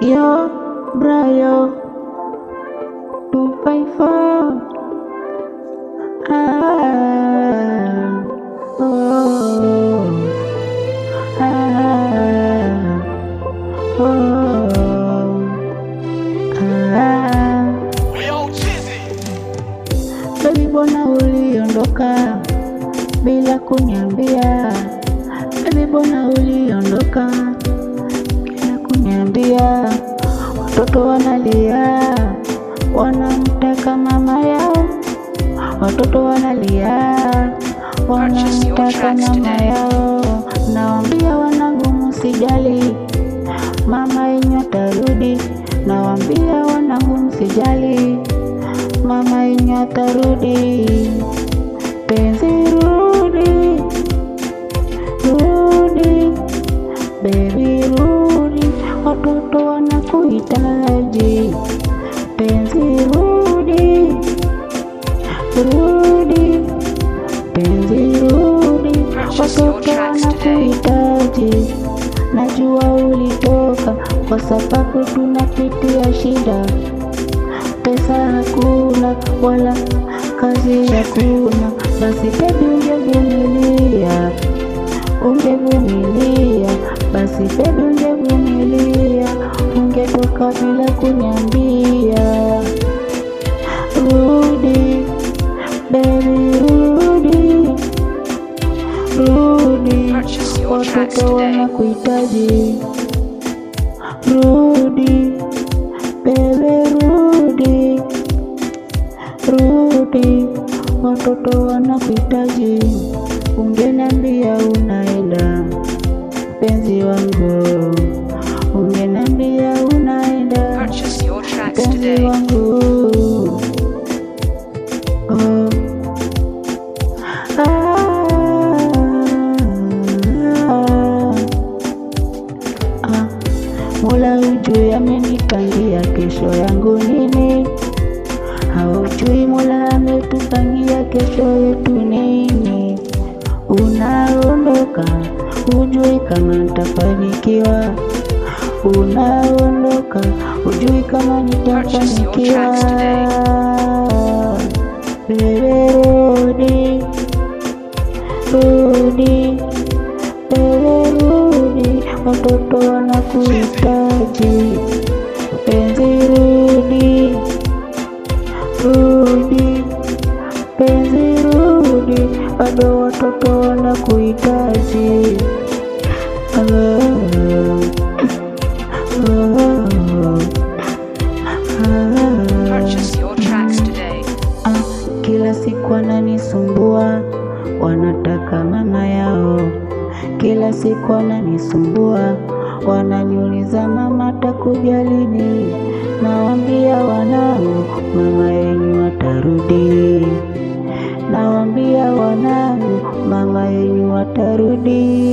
Yo, Brayo, 254. Ah, oh, ah, oh, ah. Baby, mbona uliondoka bila kuniambia? Baby, mbona uliondoka bila kuniambia? Watoto wanalia, wanamtaka mama yao. Watoto wanalia, wanamtaka mama yao. Nawaambia wanangu msijali, mama yenyu atarudi. Nawaambia wanangu msijali, mama yenyu atarudi. Penzi rudi, rudi, baby rudi, watoto wanakuhitaji. Penzi rudi, rudi, penzi rudi, watoto wanakuhitaji. Najua ulitoka kwa sababu tunapitia shida, pesa hakuna wala kazi hakuna. Basi baby ungevumilia, ungevumilia, basi baby ungevumilia, ungetoka bila kuniambia. Rudi baby, rudi, rudi, watoto wanakuhitaji. Rudi baby, rudi, rudi, watoto wanakuhitaji. Ungeniambia unaenda penzi wangu, ungeniambia unaenda penzi wangu. Oh. Mola hujui amenipangia kesho yangu nini, haujui Mola ametupangia kesho yetu nini. Unaondoka hujui kama nitafanikiwa, unaondoka hujui kama nitafanikiwa. Baby rudi, rudi, baby rudi, watoto wanakuhitaji. Penzi rudi, rudi, penzi rudi, bado watoto wanakuhitaji. Kila siku wananisumbua, wanataka mama yao. Kila siku wananisumbua, wananiuliza mama atakuja lini. Nawaambia wanangu, mama yenyu atarudi. Nawaambia wanangu, mama yenyu atarudi.